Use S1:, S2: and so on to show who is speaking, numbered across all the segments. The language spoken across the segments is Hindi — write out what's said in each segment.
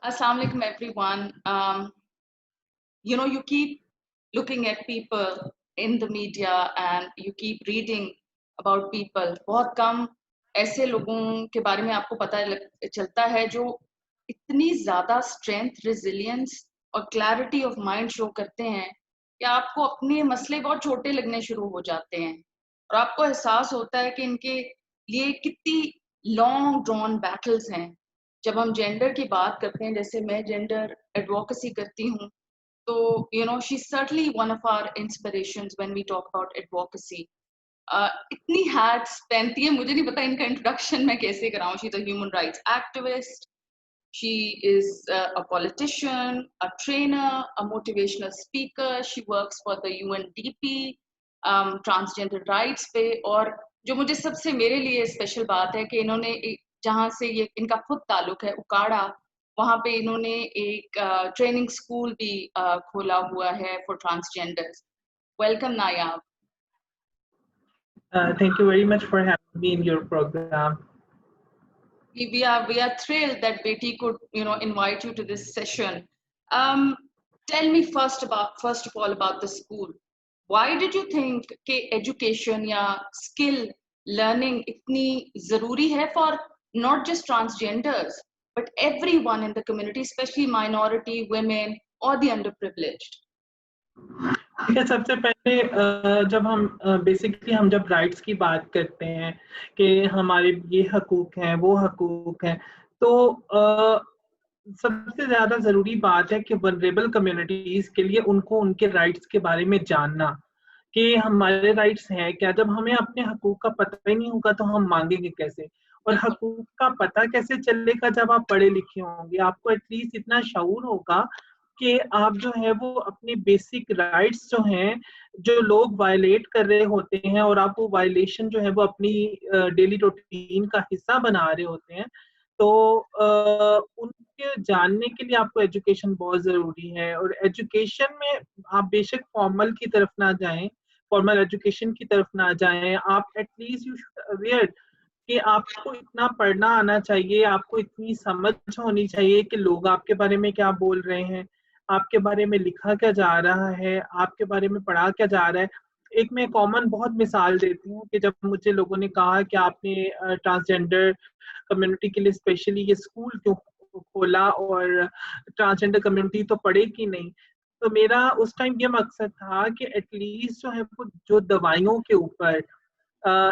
S1: Assalamu alaikum, everyone. You keep looking at people in the media and you keep reading about people. बहुत कम ऐसे लोगों के बारे में आपको पता चलता है जो इतनी ज़्यादा स्ट्रेंथ, रेजिलियंस और क्लैरिटी ऑफ माइंड शो करते हैं कि आपको अपने मसले बहुत छोटे लगने शुरू हो जाते हैं और आपको एहसास होता है कि इनके लिए कितनी लॉन्ग ड्रॉन बैटल्स हैं। जब हम जेंडर की बात करते हैं, जैसे मैं जेंडर एडवोकेसी करती हूँ, तो she's certainly one of our inspirations when we talk about advocacy. इतनी हैट्स पहनती है, मुझे नहीं पता इनका इंट्रोडक्शन मैं कैसे कराऊं। She is a human rights activist, she is a politician, a trainer, a motivational speaker. She works for the UNDP, transgender rights पे। और जो मुझे सबसे मेरे लिए स्पेशल बात है कि इन्होंने जहाँ से ये इनका खुद ताल्लुक है, उकाड़ा, वहाँ पे इन्होंने एक ट्रेनिंग स्कूल भी खोला हुआ है for transgenders. Welcome Nayab.
S2: Thank you very much for having me in your program.
S1: We are thrilled that Beti could invite you to this session. Tell me first of all about the school. Why did you think कि education या skill learning इतनी ज़रूरी है for not just transgenders but everyone in the community, especially minority, women or the underprivileged?
S2: ठीक है, सबसे पहले जब हम बेसिकली हम जब राइट्स की बात करते हैं कि हमारे ये हकूक हैं, वो हकूक हैं, तो सबसे ज्यादा जरूरी बात है कि वनरेबल कम्युनिटीज के लिए उनको उनके राइट्स के बारे में जानना कि हमारे राइट्स हैं क्या। जब हमें अपने हकूक का पता ही नहीं होगा तो हम मांगेंगे कैसे, और हकूक का पता कैसे चलेगा जब आप पढ़े लिखे होंगे। आपको एटलीस्ट इतना शऊर होगा कि आप जो है वो अपनी बेसिक राइट्स जो हैं, जो लोग वायलेट कर रहे होते हैं और आप वो वायलेशन जो है वो अपनी डेली रूटीन का हिस्सा बना रहे होते हैं, तो उनके जानने के लिए आपको एजुकेशन बहुत जरूरी है। और एजुकेशन में आप बेशक फॉर्मल की तरफ ना जाएं, फॉर्मल एजुकेशन की तरफ ना जाएं, आप एटलीस्ट यू शुड अवेयर कि आपको इतना पढ़ना आना चाहिए, आपको इतनी समझ होनी चाहिए कि लोग आपके बारे में क्या बोल रहे हैं, आपके बारे में लिखा क्या जा रहा है, आपके बारे में पढ़ा क्या जा रहा है। एक मैं कॉमन बहुत मिसाल देती हूँ कि जब मुझे लोगों ने कहा कि आपने ट्रांसजेंडर कम्युनिटी के लिए स्पेशली ये स्कूल क्यों खोला और ट्रांसजेंडर कम्युनिटी तो पढ़ेगी नहीं, तो मेरा उस टाइम ये मकसद था कि एटलीस्ट जो है वो जो दवाइयों के ऊपर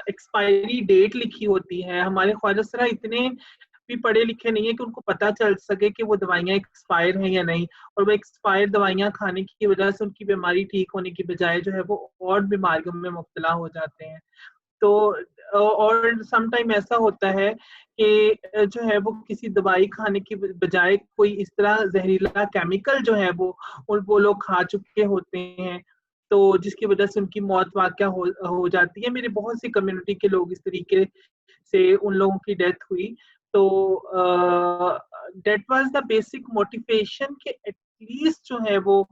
S2: एक्सपायरी डेट लिखी होती है, हमारे ख्वाजा इतने भी पढ़े लिखे नहीं है कि उनको पता चल सके कि वो दवाइयाँ एक्सपायर हैं या नहीं, और वो एक्सपायर दवाइयाँ खाने की वजह से उनकी बीमारी ठीक होने की बजाय जो है वो और बीमारियों में मुब्तला हो जाते हैं। तो और सम टाइम ऐसा होता है कि जो है वो किसी दवाई खाने की बजाय कोई इस तरह जहरीला केमिकल जो है वो लोग खा चुके होते हैं, तो जिसकी वजह से उनकी मौत वाक़या हो जाती है। मेरे बहुत सी कम्युनिटी के लोग इस तरीके से उन लोगों की डेथ हुई। तो that was the basic motivation कि एटलीस्ट जो है वो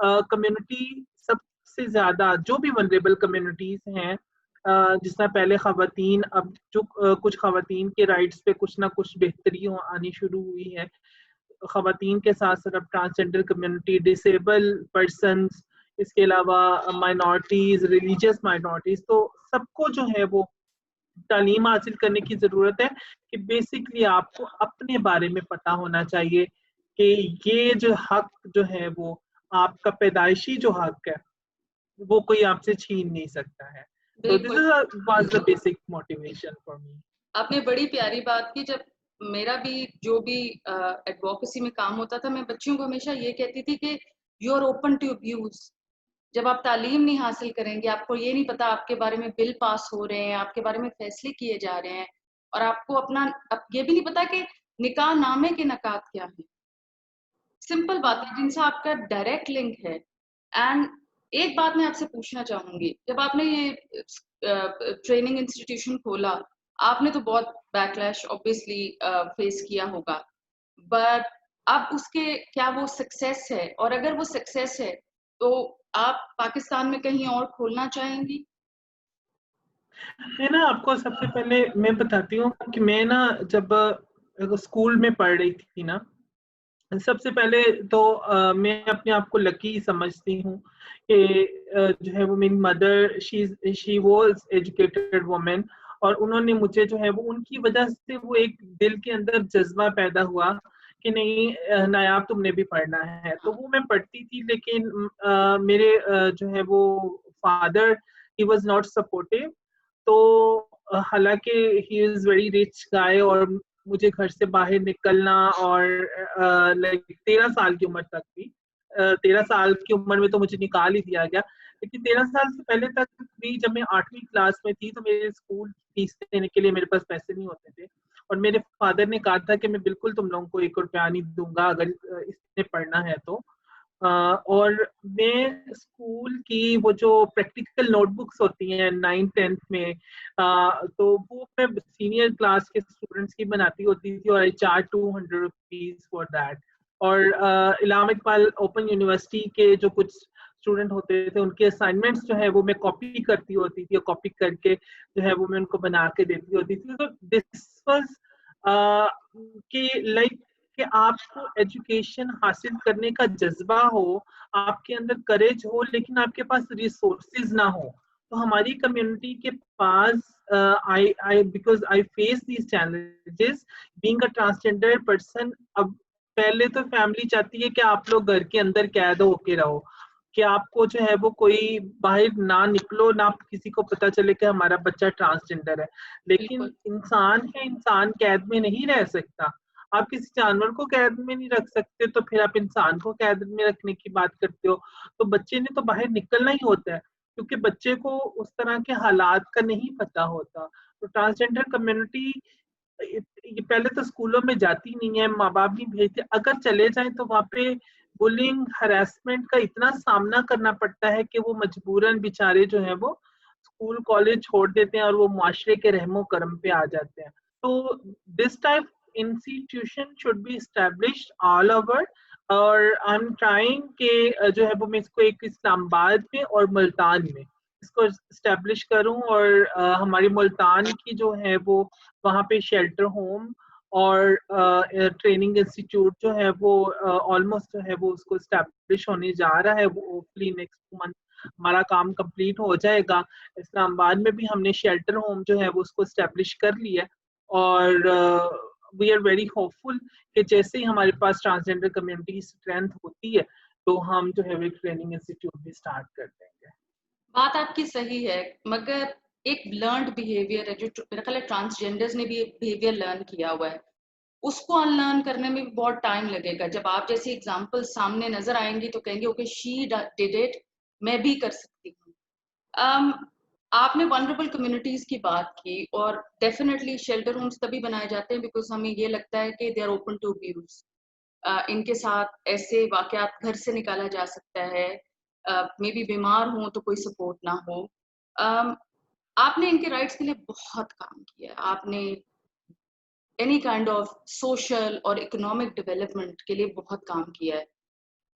S2: कम्युनिटी सबसे ज्यादा जो भी वनरेबल कम्युनिटीज हैं, जिस तरह पहले खवातीन, अब जो कुछ खवातीन के राइट्स पे कुछ ना कुछ बेहतरी आनी शुरू हुई है, खवातीन के साथ साथ अब ट्रांसजेंडर कम्युनिटी, डिसेबल पर्सनस, इसके अलावा माइनॉरिटीज, रिलीजियस माइनॉरिटीज, तो सबको जो है वो तालीम हासिल करने की जरूरत है कि बेसिकली आपको अपने बारे में पता होना चाहिए कि ये जो हक जो है वो आपका पैदाइशी जो हक है वो कोई आपसे छीन नहीं सकता है। तो this is was the basic motivation for me.
S1: आपने बड़ी प्यारी बात की। जब मेरा भी जो भी एडवोकेसी में काम होता था, मैं बच्चियों को हमेशा ये कहती थी कि you are open to abuse. जब आप तालीम नहीं हासिल करेंगे, आपको ये नहीं पता आपके बारे में बिल पास हो रहे हैं, आपके बारे में फैसले किए जा रहे हैं, और आपको अब ये भी नहीं पता कि निकाह नामे के नकात क्या है। सिंपल बात है जिनसे आपका डायरेक्ट लिंक है। एंड एक बात मैं आपसे पूछना चाहूंगी, जब आपने ये ट्रेनिंग इंस्टीट्यूशन खोला, आपने तो बहुत बैकलैश ऑब्वियसली फेस किया होगा, बट अब उसके क्या वो सक्सेस है? और अगर वो सक्सेस है तो आप पाकिस्तान में कहीं और खोलना चाहेंगी?
S2: मैं ना आपको सबसे पहले मैं बताती हूँ कि मैं ना जब स्कूल में पढ़ रही थी ना, सबसे पहले तो मैं अपने आप को लकी समझती हूँ कि जो है वो मेरी mother she was educated women, और उन्होंने मुझे जो है वो उनकी वजह से वो एक दिल के अंदर जज्बा पैदा हुआ कि नहीं नायाब तुमने भी पढ़ना है। तो वो मैं पढ़ती थी, लेकिन मेरे जो है वो father he was not supportive. तो हालांकि ही इज वेरी रिच गाय, और मुझे घर से बाहर निकलना और लाइक 13 साल की उम्र तक भी, 13 साल की उम्र में तो मुझे निकाल ही दिया गया, लेकिन 13 साल से पहले तक भी जब मैं 8वीं क्लास में थी तो मेरे स्कूल फीस देने के लिए मेरे पास पैसे नहीं होते थे, और मेरे फादर ने कहा था कि मैं बिल्कुल तुम लोगों को 1 रुपया नहीं दूंगा अगर इसने पढ़ना है तो। और मैं स्कूल की वो जो प्रैक्टिकल नोटबुक्स होती हैं 9th-10th में, तो वो मैं सीनियर क्लास के स्टूडेंट्स की बनाती होती थी, और आई चार्ज 200 रुपीज फॉर दैट। और इलाहाबाद इकबाल ओपन यूनिवर्सिटी के जो कुछ स्टूडेंट होते थे उनके असाइनमेंट्स जो है वो मैं कॉपी करती होती थी, और कॉपी करके जो है वो मैं उनको बना के देती होती थी। तो दिस वाज कि लाइक कि आपको एजुकेशन हासिल करने का जज्बा हो, आपके अंदर करेज हो, लेकिन आपके पास रिसोर्सेज ना हो। तो हमारी कम्युनिटी के पास आई because I face these challenges being a transgender person. अब पहले तो फैमिली चाहती है कि आप लोग घर के अंदर कैद होके रहो, कि आपको जो है वो कोई बाहर ना निकलो, ना किसी को पता चले कि हमारा बच्चा ट्रांसजेंडर है। लेकिन
S1: बिल्कुल।
S2: इंसान है, इंसान कैद में नहीं रह सकता। आप किसी जानवर को कैद में नहीं रख सकते, तो फिर आप इंसान को कैद में रखने की बात करते हो। तो बच्चे ने तो बाहर निकलना ही होता है, क्योंकि बच्चे को उस तरह के हालात का नहीं पता होता। तो ट्रांसजेंडर कम्युनिटी ये पहले तो स्कूलों में जाती नहीं है, माँ बाप नहीं भेजते, अगर चले जाएं तो वहाँ पे बुलिंग हरासमेंट का इतना सामना करना पड़ता है कि वो मजबूरन बेचारे जो है वो स्कूल कॉलेज छोड़ देते हैं और वो माशरे के रहमो करम पे आ जाते हैं। तो this type institution should be established all over, और आई एम ट्राइंग के जो है वो मैं इसको एक इस्लामाबाद में और मुल्तान में इसको एस्टेब्लिश करूं। और हमारी मुल्तान की जो है वो वहाँ पे शेल्टर होम और ट्रेनिंग इंस्टीट्यूट जो है वो ऑलमोस्ट जो है वो उसको स्टैब्लिश होने जा रहा है। वो होपफुली नेक्स्ट मंथ हमारा काम कंप्लीट हो जाएगा। इस्लामाबाद में भी हमने शेल्टर होम जो है वो उसको स्टैब्लिश कर लिया है, और वी आर वेरी होपफुल कि जैसे ही हमारे पास ट्रांसजेंडर कम्युनिटी की स्ट्रेंथ होती है तो हम जो है वो एक ट्रेनिंग इंस्टीट्यूट भी स्टार्ट कर देंगे।
S1: बात आपकी सही है, मगर एक लर्न्ड बिहेवियर है जो मेरा ख्याल है ट्रांसजेंडर्स ने भी एक बिहेवियर लर्न किया हुआ है, उसको अनलर्न करने में भी बहुत टाइम लगेगा। जब आप जैसी एग्जांपल सामने नजर आएंगी तो कहेंगे ओके शी डिड इट, मैं भी कर सकती हूँ। आपने वनरेबल कम्युनिटीज की बात की, और डेफिनेटली शेल्टर होम्स तभी बनाए जाते हैं बिकॉज हमें ये लगता है कि they are open to abuse. इनके साथ ऐसे वाकयात घर से निकाला जा सकता है, मे बी बीमार हो तो कोई सपोर्ट ना हो। um, आपने इनके राइट्स के लिए बहुत काम किया है, आपने एनी काइंड ऑफ सोशल और इकोनॉमिक डेवलपमेंट के लिए बहुत काम किया है।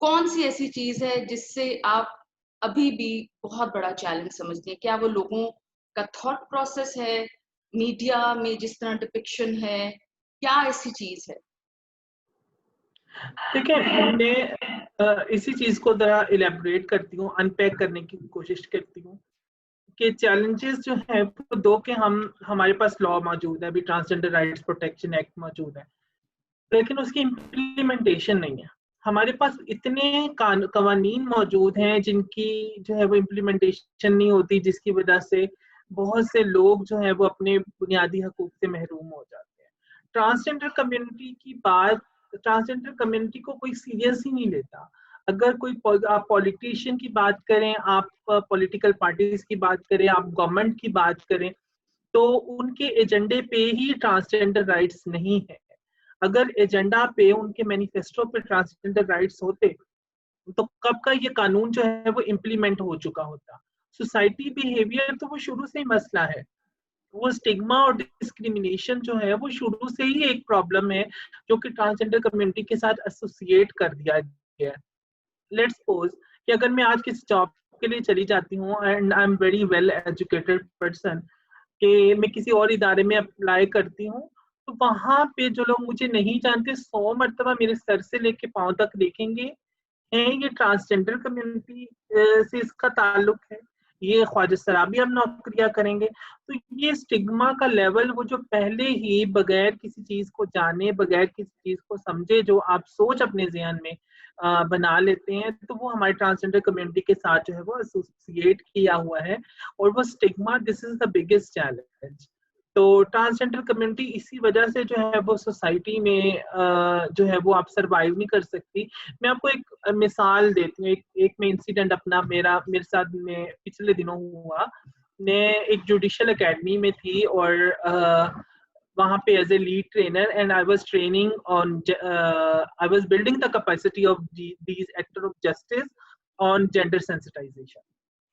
S1: कौन सी ऐसी चीज है जिससे आप अभी भी बहुत बड़ा चैलेंज समझती हैं? क्या वो लोगों का थॉट प्रोसेस है, मीडिया में जिस तरह डिपिक्शन है, क्या ऐसी चीज है?
S2: देखिए, मैं इसी चीज को जरा इलेबोरेट करती हूँ, अनपैक करने की कोशिश करती हूँ कि चैलेंजेस जो है वो दो के हमारे पास लॉ मौजूद है, अभी ट्रांसजेंडर राइट्स प्रोटेक्शन एक्ट मौजूद है, लेकिन उसकी इम्प्लीमेंटेशन नहीं है। हमारे पास इतने कवानीन मौजूद हैं जिनकी जो है वो इम्प्लीमेंटेशन नहीं होती, जिसकी वजह से बहुत से लोग जो है वो अपने बुनियादी हकूक से महरूम हो जाते हैं। ट्रांसजेंडर कम्युनिटी की बात, ट्रांसजेंडर कम्युनिटी को कोई सीरियस ही नहीं लेता। अगर कोई आप पॉलिटिशियन की बात करें, आप पॉलिटिकल पार्टीज की बात करें, आप गवर्नमेंट की बात करें, तो उनके एजेंडे पे ही ट्रांसजेंडर राइट्स नहीं है। अगर एजेंडा पे, उनके मैनिफेस्टो पे ट्रांसजेंडर राइट्स होते तो कब का ये कानून जो है वो इम्प्लीमेंट हो चुका होता। सोसाइटी बिहेवियर तो वो शुरू से ही मसला है, वो स्टिग्मा और डिस्क्रिमिनेशन जो है वो शुरू से ही एक प्रॉब्लम है जो कि ट्रांसजेंडर कम्युनिटी के साथ एसोसिएट कर दिया गया है। लेट्स सपोज कि अगर मैं आज किसी जॉब के लिए चली जाती हूँ and I am very well educated person, कि मैं किसी और इदारे में अप्लाई करती हूँ, तो वहां पे जो लोग मुझे नहीं जानते 100 मरतबा मेरे सर से लेके पांव तक देखेंगे, है ये ट्रांसजेंडर कम्युनिटी से इसका ताल्लुक है, ये ख्वाजा सराबी अब नौकरियां करेंगे। तो ये स्टिग्मा का लेवल, वो जो पहले ही बगैर किसी चीज को जाने, बगैर किसी चीज को समझे जो आप सोच अपने जहन में बना लेते हैं, तो वो हमारे ट्रांसजेंडर कम्युनिटी के साथ जो है वो एसोसिएट किया हुआ है। और वो stigma, this is the biggest challenge. तो ट्रांसजेंडर कम्युनिटी इसी वजह से जो है वो सोसाइटी में जो है वो आप सरवाइव नहीं कर सकती। मैं आपको एक मिसाल देती हूँ, एक में इंसिडेंट अपना मेरे साथ में पिछले दिनों हुआ। मैं एक जुडिशियल एकेडमी में थी और वहाँ पे as a lead trainer, and I was training on, I was building the capacity of these actor of justice on gender sensitisation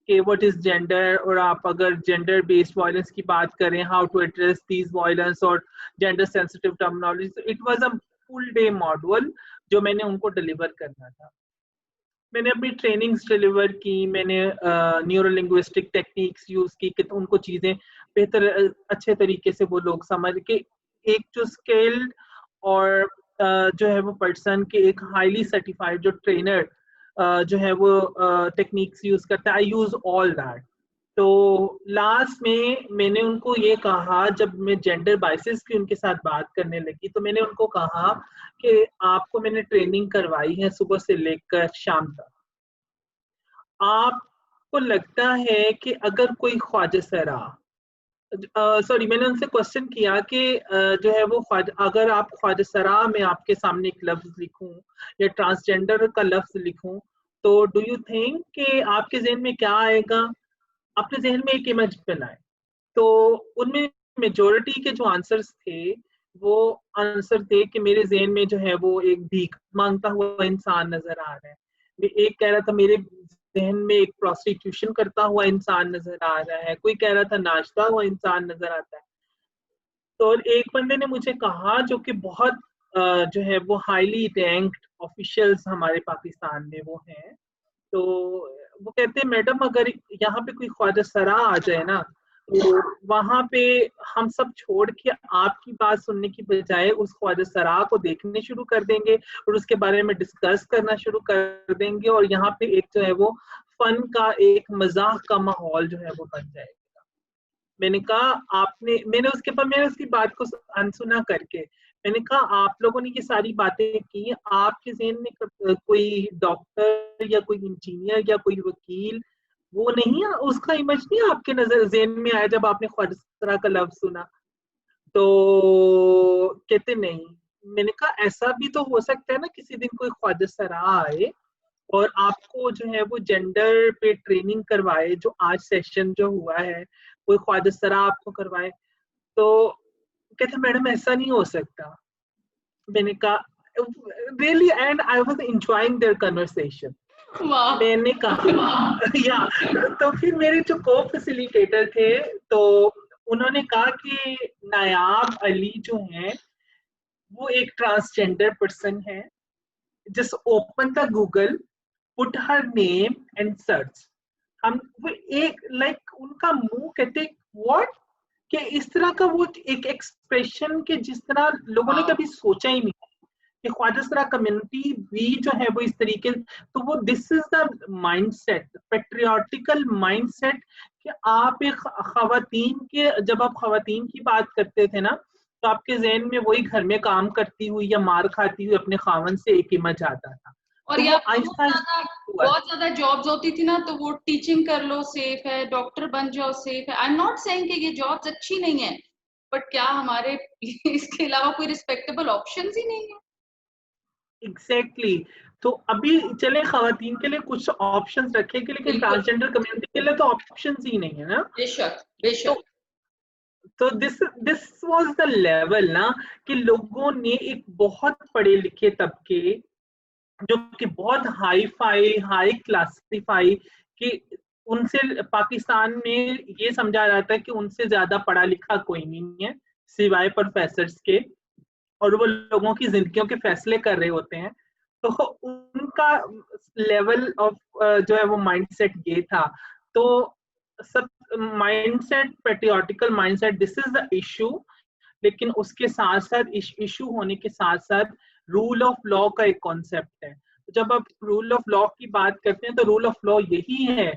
S2: कि व्हाट इज जेंडर, और आप अगर जेंडर बेस्ड वायलेंस की बात करें, how to address these violence और जेंडर सेंसिटिव टर्मिनोलॉजी। तो it was a full day module जो मैंने उनको डिलीवर करना था। मैंने अपनी ट्रेनिंग्स डिलीवर की, मैंने न्यूरो लिंग्विस्टिक टेक्निक्स यूज की कि तो उनको चीजें बेहतर अच्छे तरीके से वो लोग समझ के, एक जो स्किल्ड और जो है वो पर्सन के, एक हाईली सर्टिफाइड जो ट्रेनर जो है वो टेक्निक्स यूज करता है, आई यूज ऑल दैट। तो लास्ट में मैंने उनको ये कहा, जब मैं जेंडर बाइसेस की उनके साथ बात करने लगी, तो मैंने उनको कहा कि आपको मैंने ट्रेनिंग करवाई है सुबह से लेकर शाम तक, आपको लगता है कि अगर कोई ख्वाजा सरा, सॉरी, मैंने उनसे क्वेश्चन किया कि जो है वो अगर आप ख्वाजा सरा में आपके सामने एक लफ्ज लिखूं या ट्रांसजेंडर का लफ्ज लिखूं, तो डू यू थिंक कि आपके जहन में क्या आएगा? अपने जहन में एक इमेज बनाए। तो उनमें मेजोरिटी के जो आंसर्स थे, वो आंसर थे कि मेरे जहन में जो है वो एक भीख मांगता हुआ इंसान नजर आ रहा है। एक कह रहा था मेरे जहन में एक प्रोस्टिट्यूशन करता हुआ इंसान नजर आ रहा है, कोई कह रहा था नाचता हुआ इंसान नजर आता है। तो एक बंदे ने मुझे कहा, जो कि बहुत जो है वो हाईली रैंक्ड ऑफिशियल्स हमारे पाकिस्तान में वो हैं, तो वो कहते हैं मैडम अगर यहाँ पे कोई ख्वाजा सरा आ जाए ना, तो वहां पे हम सब छोड़ के आपकी बात सुनने की बजाय उस ख्वाजा सरा को देखने शुरू कर देंगे और उसके बारे में डिस्कस करना शुरू कर देंगे, और यहाँ पे एक जो है वो फन का, एक मजाक का माहौल जो है वो बन जाएगा। मैंने कहा मैंने उसकी बात को अनसुना करके मैंने कहा, आप लोगों ने ये सारी बातें की, आपके ज़हन में कोई डॉक्टर या कोई इंजीनियर या कोई वकील वो नहीं है, उसका इमेज नहीं आपके नजर जहन में आया जब आपने ख्वाजा का लफ्ज सुना? तो कहते नहीं। मैंने कहा ऐसा भी तो हो सकता है ना, किसी दिन कोई ख्वाजा सरा आए और आपको जो है वो जेंडर पे ट्रेनिंग करवाए, जो आज सेशन जो हुआ है कोई ख्वाजा सरा आपको करवाए। तो कहते मैडम ऐसा नहीं हो सकता। मैंने कहा really, and I was enjoying their conversation.
S1: वाह।
S2: मैंने कहा या तो फिर मेरे जो को फैसिलिटेटर थे, तो उन्होंने कहा कि नायाब अली जो है वो एक ट्रांसजेंडर पर्सन है, just open the Google, put her name and search. हम वो एक उनका मुंह कहते व्हाट, कि इस तरह का वो एक एक्सप्रेशन के जिस तरह लोगों ने कभी सोचा ही नहीं कि ख्वाजा सरा कम्युनिटी भी जो है वो इस तरीके, तो वो this is the mindset, patriarchal mindset, कि आप एक खवातीन के, जब आप खवातीन की बात करते थे ना, तो आपके जहन में वही घर में काम करती हुई या मार खाती हुई अपने खावन से एक इमेज आता था।
S1: और
S2: तो
S1: या
S2: वो आहिस्ता
S1: बहुत ज्यादा जॉब्स होती थी ना, तो वो टीचिंग कर लो सेफ है, डॉक्टर बन जाओ सेफ है। आई एम नॉट सेइंग कि ये जॉब्स अच्छी नहीं है, बट क्या हमारे इसके अलावा कोई रिस्पेक्टेबल ऑप्शंस ही नहीं है?
S2: एग्जैक्टली तो अभी चले खवातीन के लिए कुछ ऑप्शंस रखे के, लेकिन
S1: बिल्कुल।
S2: ट्रांसजेंडर कम्युनिटी के लिए तो ऑप्शंस ही नहीं है ना।
S1: बेशक
S2: तो
S1: बेशक।
S2: तो दिस वाज द लेवल ना, कि लोगों ने एक बहुत पढ़े लिखे तबके, जो कि बहुत हाई फाई हाई क्लासिफाई, कि उनसे पाकिस्तान में ये समझा जाता है कि उनसे ज्यादा पढ़ा लिखा कोई नहीं है सिवाय प्रोफेसर्स के, और वो लोगों की जिंदगियों के फैसले कर रहे होते हैं। तो उनका लेवल ऑफ जो है वो माइंडसेट ये था। तो सब mindset, patriarchal mindset, this is the issue. लेकिन उसके साथ साथ इशू होने के साथ साथ रूल ऑफ लॉ का एक कॉन्सेप्ट है। जब आप रूल ऑफ लॉ की बात करते हैं तो रूल ऑफ लॉ यही है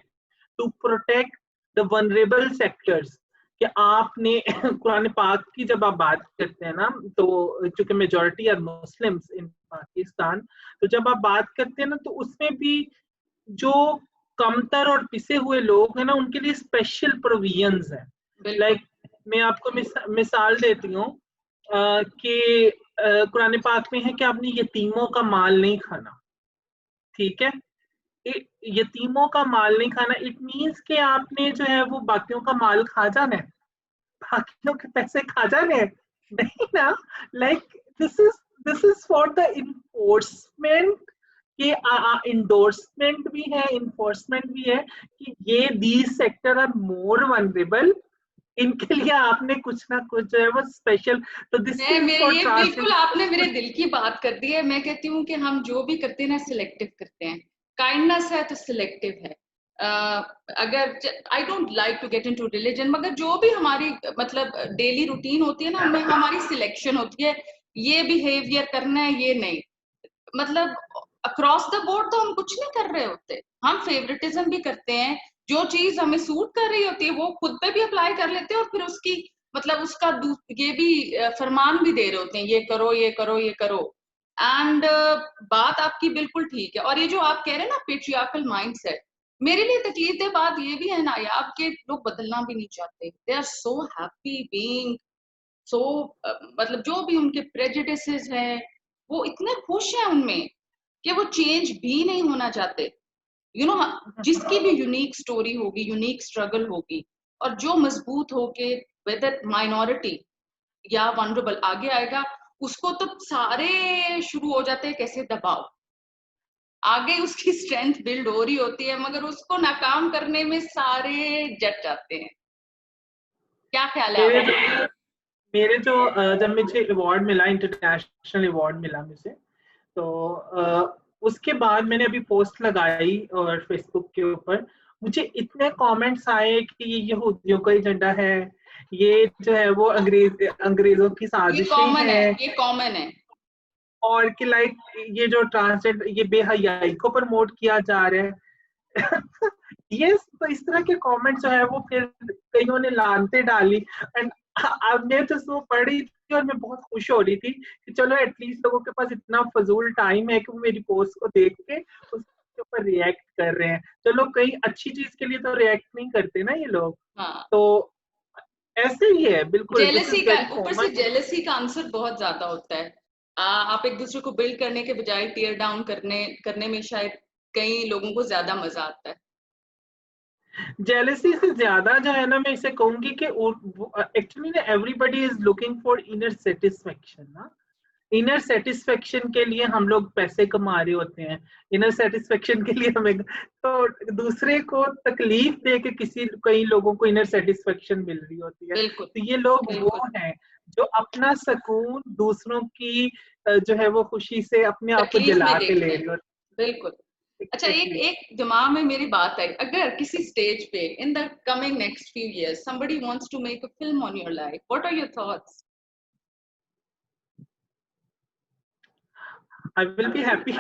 S2: to protect the vulnerable sectors, कि आपने कुरान पाक की जब आप बात करते हैं ना, तो चूंकि majority are Muslims in Pakistan, तो जब आप बात करते हैं ना तो उसमें भी जो कमतर और पिसे हुए लोग हैं ना, उनके लिए स्पेशल प्रोविजंस है। लाइक मैं आपको मिसाल देती हूँ कि कुरान पाक में है कि आपने यतीमों का माल नहीं खाना, ठीक है। यतीमों का माल नहीं खाना, इट मीन्स कि आपने जो है वो बाकियों का माल खा जाना है, बाकियों के पैसे खा जाने हैं, नहीं ना। Like this is for the enforcement, कि इंडोर्समेंट भी है, इन्फोर्समेंट भी है कि ये these sector are more vulnerable, इनके लिए आपने कुछ ना कुछ जो है वो स्पेशल। तो दिस इज फॉर
S1: ये
S2: ट्रांसलेट।
S1: बिल्कुल आपने मेरे दिल की बात कर दी है। मैं कहती हूँ कि हम जो भी करते हैं ना सिलेक्टिव करते हैं। काइंडनेस है तो सिलेक्टिव है। अगर I don't like to get into religion, मगर जो भी हमारी मतलब डेली रूटीन होती है ना, उनमें हमारी सिलेक्शन होती है। ये बिहेवियर करना है, ये नहीं। मतलब अक्रॉस द बोर्ड तो हम कुछ नहीं कर रहे होते, हम फेवरेटिज्म भी करते हैं। जो चीज हमें सूट कर रही होती है वो खुद पे भी अप्लाई कर लेते हैं, और फिर उसकी मतलब उसका ये भी फरमान भी दे रहे होते हैं, ये करो ये करो ये करो। एंड बात आपकी बिल्कुल ठीक है। और ये जो आप कह रहे हैं ना पेट्रियार्कल माइंडसेट, मेरे लिए तकलीफ बात ये भी है ना यार, कि लोग बदलना भी नहीं चाहते। They are so happy being so मतलब जो भी उनके प्रेजुडिसेस हैं, वो इतने खुश हैं उनमें कि वो चेंज भी नहीं होना चाहते। यू नो, जिसकी भी यूनिक स्टोरी होगी, यूनिक स्ट्रगल होगी, और जो मजबूत होके वेदर माइनॉरिटी या वनरेबल आगे आएगा, उसको तो सारे शुरू हो जाते हैं कैसे दबाव। आगे उसकी स्ट्रेंथ बिल्ड हो रही होती है, मगर उसको नाकाम करने में सारे जट जाते हैं। क्या ख्याल है
S2: मेरे
S1: आपका?
S2: जो मेरे जो जब मुझे अवार्ड मिला, इंटरनेशनल अवार्ड मिला मुझे, तो उसके बाद मैंने अभी पोस्ट लगाई और फेसबुक के ऊपर मुझे इतने कमेंट्स आए कि ये यहूदियों का एजेंडा है, ये जो है वो अंग्रेजों की
S1: ये
S2: साजिशें
S1: कॉमन है,
S2: हैं,
S1: ये कॉमन है।
S2: और कि लाइक ये जो ट्रांसजेंडर, ये बेहयाई को प्रमोट किया जा रहा है। ये तो इस तरह के कमेंट जो है वो फिर कईयों ने लानते डाली। एंड अब मैं तो वो पढ़ रही थी और मैं बहुत खुश हो रही थी कि चलो एटलीस्ट लोगों के पास इतना फजूल टाइम है कि वो मेरी पोस्ट को देख के उसके ऊपर रिएक्ट कर रहे हैं। चलो कई अच्छी चीज के लिए तो रिएक्ट नहीं करते ना ये लोग।
S1: हाँ,
S2: तो ऐसे ही है बिल्कुल, दिस
S1: जेलसी
S2: इज
S1: का,
S2: वेरी
S1: ऊपर से
S2: कॉमन।
S1: जेलसी का आंसर बहुत ज्यादा होता है। आप एक दूसरे को बिल्ड करने के बजाय टीयर डाउन करने में शायद कई लोगों को ज्यादा मजा आता है।
S2: जेलेसी से ज्यादा जो है ना, मैं इसे कहूंगी कि एक्चुअली ना everybody is looking for inner satisfaction ना। इनर सेटिस्फेक्शन के लिए हम लोग पैसे कमा रहे होते हैं, इनर सेटिस्फेक्शन के लिए हमें तो दूसरे को तकलीफ दे के किसी कई लोगों को इनर सेटिस्फेक्शन मिल रही होती है।
S1: बिल्कुल,
S2: तो ये लोग वो
S1: बिल्कुल,
S2: हैं जो अपना सुकून दूसरों की जो है वो खुशी से अपने आप को
S1: तकलीफ में
S2: जला के
S1: देखते
S2: ले
S1: हैं।
S2: रही होती
S1: बिल्कुल।
S2: है।
S1: अच्छा, एक
S2: Exactly.
S1: एक दिमाग में मेरी बात आई, अगर किसी स्टेज पे in the coming next few years somebody wants to make a film on your life, what are your thoughts?
S2: I will be happy.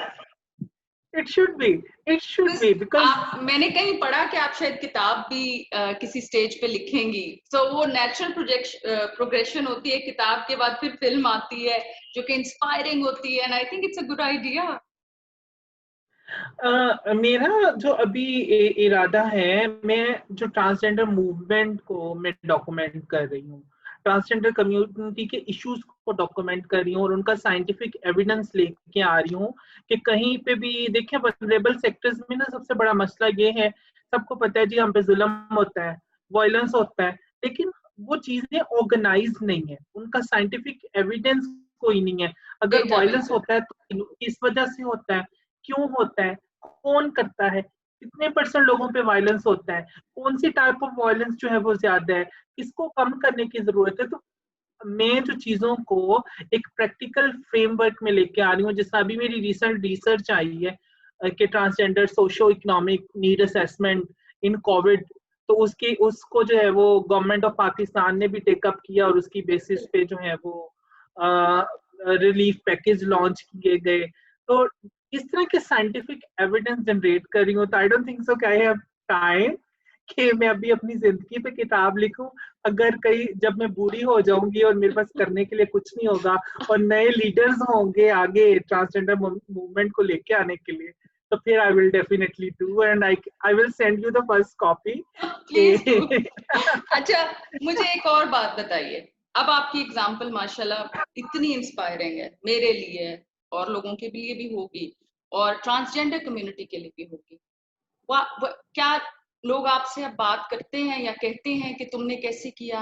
S2: It should be. It should be because
S1: आप, मैंने कहीं पढ़ा कि आप शायद किताब भी किसी स्टेज पे लिखेंगी। सो वो नेचुरल प्रोग्रेशन होती है, किताब के बाद फिर फिल्म आती है जो कि इंस्पायरिंग होती है, and I think it's a good idea.
S2: मेरा जो अभी इरादा है, मैं जो ट्रांसजेंडर मूवमेंट को मैं डॉक्यूमेंट कर रही हूँ, ट्रांसजेंडर कम्युनिटी के इश्यूज को डॉक्यूमेंट कर रही हूँ और उनका साइंटिफिक एविडेंस लेके आ रही हूँ कि कहीं पे भी देखें वल्नरेबल सेक्टर्स में ना सबसे बड़ा मसला ये है, सबको पता है जी हम पे जुल्म होता है, वायलेंस होता है, लेकिन वो चीजें ऑर्गेनाइज नहीं है, उनका साइंटिफिक एविडेंस कोई नहीं है। अगर
S1: डेटा
S2: वायलेंस
S1: बिल्कुल।
S2: होता है तो किस वजह से होता है, क्यों होता है, कौन करता है, कितने परसेंट लोगों पे वायलेंस होता है, कौन सी टाइप ऑफ वायलेंस जो है वो ज्यादा है, किसको कम करने की जरूरत है। तो मैं जो चीजों को एक प्रैक्टिकल फ्रेमवर्क में लेके आ रही हूँ, जिसमें अभी मेरी रिसेंट रिसर्च आई है कि transgender socio economic need assessment in Covid तो उसको जो है वो गवर्नमेंट ऑफ पाकिस्तान ने भी टेकअप किया और उसकी बेसिस पे जो है वो रिलीफ पैकेज लॉन्च किए गए। तो इस तरह के साइंटिफिक एविडेंस जनरेट कर रही हूँ, तो आई डोंट थिंक सो कि आई हैव टाइम कि मैं अभी अपनी जिंदगी पे किताब लिखूं। अगर कहीं जब मैं बूढ़ी हो जाऊंगी और मेरे पास करने के लिए कुछ नहीं होगा और नए लीडर्स होंगे आगे ट्रांसजेंडर मूवमेंट को लेके आने के लिए, तो फिर I will definitely do and I will send you the first copy.
S1: Please do. अच्छा, मुझे एक और बात बताइए। अब आपकी एग्जाम्पल माशाल्लाह इतनी इंस्पायरिंग है, मेरे लिए और लोगों के लिए भी होगी, और ट्रांसजेंडर कम्युनिटी के लिए भी होगी। क्या लोग आपसे अब बात करते हैं या कहते हैं कि तुमने कैसे किया,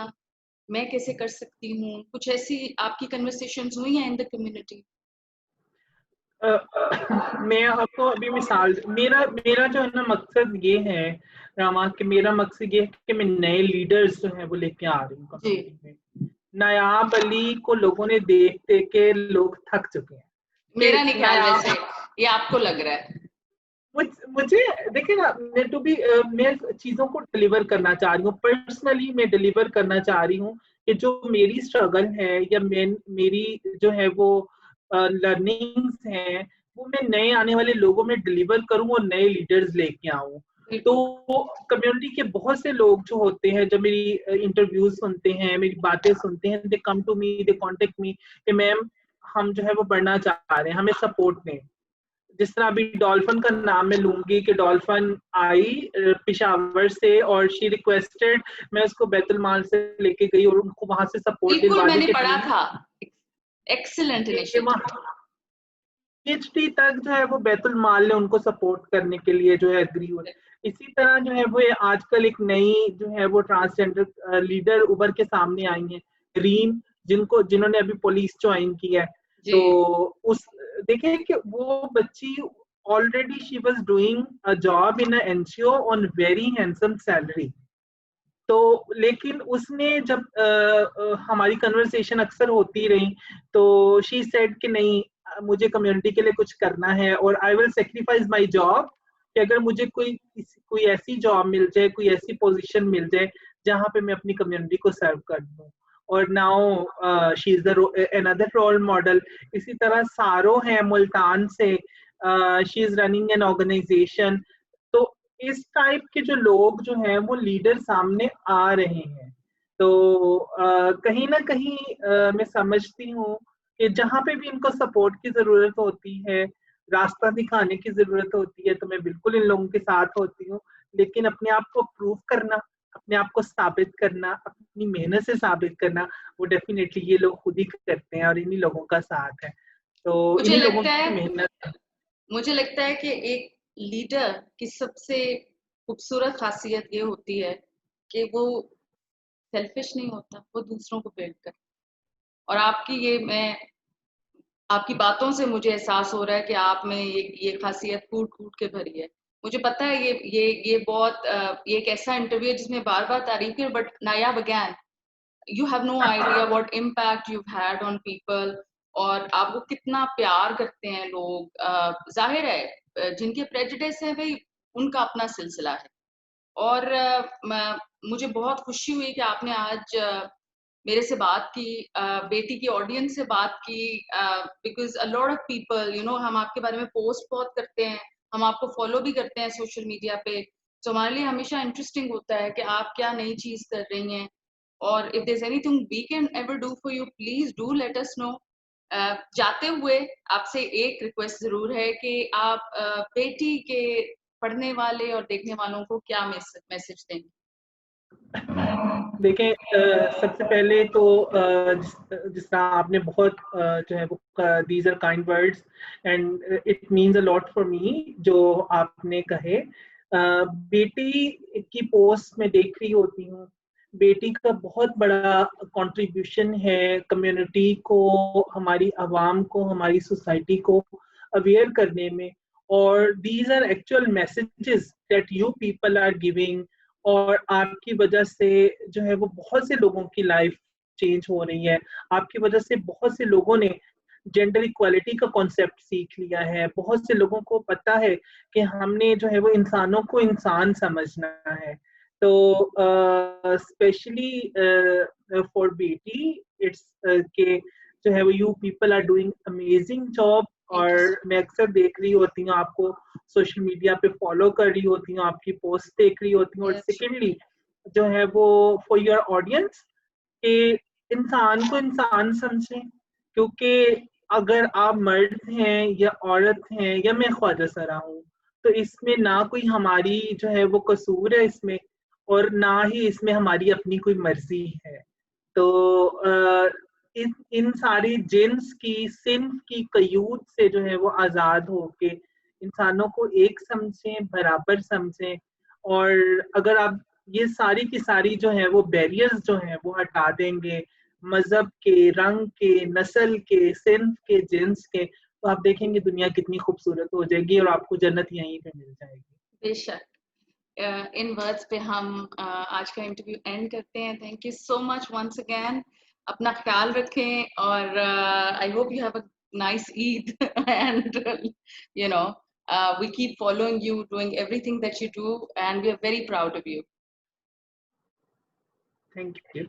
S1: मैं कैसे कर सकती हूँ? कुछ ऐसी आपकी कन्वर्सेशंस हुई हैं इन द कम्युनिटी?
S2: मैं आपको अभी मिसाल, मेरा मेरा जो है ना मकसद ये है रामा, कि मेरा मकसद ये है कि मैं नए लीडर्स जो है वो लेके आ रही हूँ कम्युनिटी में। नायाब अली को लोगों ने देख देख के लोग थक चुके हैं।
S1: मेरा नहीं ख्याल,
S2: नायाब,
S1: वैसे ये आपको लग रहा है।
S2: मुझे देखिए ना, मैं चीजों को डिलीवर करना चाह रही हूँ, पर्सनली मैं डिलीवर करना चाह रही हूँ कि जो मेरी स्ट्रगल है या मेरी जो है वो लर्निंग्स हैं, वो मैं नए आने वाले लोगों में डिलीवर करूँ और नए लीडर्स लेके आऊँ। तो कम्युनिटी के बहुत से लोग जो होते हैं, जब मेरी इंटरव्यूज सुनते हैं, मेरी बातें सुनते हैं, दे come to me, they contact me कि मैम हम जो है वो बढ़ना चाह रहे हैं, हमें सपोर्ट दें। जिस तरह अभी डॉल्फिन का नाम मैं लूंगी कि डॉल्फिन आई पिशावर से और शी रिक्वेस्टेड, मैं उसको बैतुल माल से लेके गई और उनको वहां से सपोर्ट
S1: बिल्कुल,
S2: दिलवा दी
S1: मैंने
S2: कि
S1: पढ़ा था। Excellent initiative.
S2: पीएचडी तक जो है वो बैतुल माल ने उनको सपोर्ट करने के लिए जो है एग्री हुए। इसी तरह जो है वो आजकल एक नई जो है वो ट्रांसजेंडर लीडर उभर के सामने आई है, रीम, जिन्होंने अभी पुलिस ज्वाइन की है। तो उस देखिए कि वो बच्ची already she was doing a job in a NGO on very handsome salary. तो लेकिन उसने जब हमारी कन्वर्सेशन अक्सर होती रही, तो शी सेड कि नहीं, मुझे कम्युनिटी के लिए कुछ करना है और I will sacrifice my job, कि अगर मुझे कोई ऐसी जॉब मिल जाए, कोई ऐसी पोजीशन मिल जाए जहां पे मैं अपनी कम्युनिटी को सर्व कर दूं। और now she is another role model. इसी तरह सारो है मुल्तान से, she is running an organisation. तो इस टाइप के जो लोग जो हैं वो लीडर सामने आ रहे हैं। तो कहीं ना कहीं मैं समझती हूँ कि जहाँ पे भी इनको सपोर्ट की जरूरत होती है, रास्ता दिखाने की जरूरत होती है, तो मैं बिल्कुल इन लोगों के साथ होती हूँ। लेकिन अपने आप को प्रूव करना, अपने आप को साबित करना, अपनी मेहनत से साबित करना, वो डेफिनेटली ये लोग खुद ही करते हैं और इन्हीं लोगों का साथ है। तो
S1: मुझे
S2: इन्हीं लोगों
S1: लगता
S2: की
S1: है
S2: मेहनत।
S1: मुझे लगता है कि एक लीडर की सबसे खूबसूरत खासियत ये होती है कि वो सेल्फिश नहीं होता, वो दूसरों को बिल्ड करता। और आपकी बातों से मुझे एहसास हो रहा है कि आप में ये खासियत कूट कूट के भरी है। मुझे पता है ये बहुत ये एक ऐसा इंटरव्यू है जिसमें बार बार तारीफ है, but Nayab again, you have no idea what impact you had on people, और आपको कितना प्यार करते हैं लोग। जाहिर है जिनके प्रेजुडिस है भाई, उनका अपना सिलसिला है। और मुझे बहुत खुशी हुई कि आपने आज मेरे से बात की, बेटी की ऑडियंस से बात की, because a lot of people हम आपके बारे में पोस्ट बहुत करते हैं, हम आपको फॉलो भी करते हैं सोशल मीडिया पे। तो हमारे लिए हमेशा इंटरेस्टिंग होता है कि आप क्या नई चीज कर रही हैं, और if there is anything we can ever do for you, please do let us know. जाते हुए आपसे एक रिक्वेस्ट जरूर है कि आप बेटी के पढ़ने वाले और देखने वालों को क्या मैसेज देंगे?
S2: देखें, सबसे पहले तो जिस तरह आपने बहुत जो है वो these are kind words and it means a lot for me जो आपने कहे। बेटी की पोस्ट में देख रही होती हूँ, बेटी का बहुत बड़ा कंट्रीब्यूशन है कम्युनिटी को, हमारी आवाम को, हमारी सोसाइटी को अवेयर करने में। और these are actual messages that you people are giving, और आपकी वजह से जो है वो बहुत से लोगों की लाइफ चेंज हो रही है। आपकी वजह से बहुत से लोगों ने जेंडर इक्वालिटी का कॉन्सेप्ट सीख लिया है। बहुत से लोगों को पता है कि हमने जो है वो इंसानों को इंसान समझना है। तो स्पेशली फॉर बेटी इट्स के जो है वो you people are doing amazing job. और मैं अक्सर देख रही होती हूँ आपको सोशल मीडिया पे फॉलो कर रही होती हूँ, आपकी पोस्ट देख रही होती हूँ। और सेकेंडली जो है वो फॉर योर ऑडियंस कि इंसान को इंसान समझें, क्योंकि अगर आप मर्द हैं या औरत हैं या मैं ख्वाजा सरा हूँ तो इसमें ना कोई हमारी जो है वो कसूर है इसमें, और ना ही इसमें हमारी अपनी कोई मर्जी है। तो इन सारी जिन्स की सिंफ की कयूद से जो है वो आज़ाद होके इंसानों को एक समझें, बराबर समझें। और अगर आप ये सारी की सारी जो है वो बैरियर्स जो हैं वो हटा देंगे, मजहब के, रंग के, नस्ल के, सिंफ के, जिन्स के, तो आप देखेंगे दुनिया कितनी खूबसूरत हो जाएगी और आपको जन्नत यहीं पे मिल जाएगी।
S1: बेशक। इन वर्ड्स पे हम आज का इंटरव्यू एंड करते हैं। Thank you so much once again. अपना ख्याल रखें और I hope you have a nice Eid and you know we keep following you, doing everything that you do, and we are very proud of you.
S2: Thank you.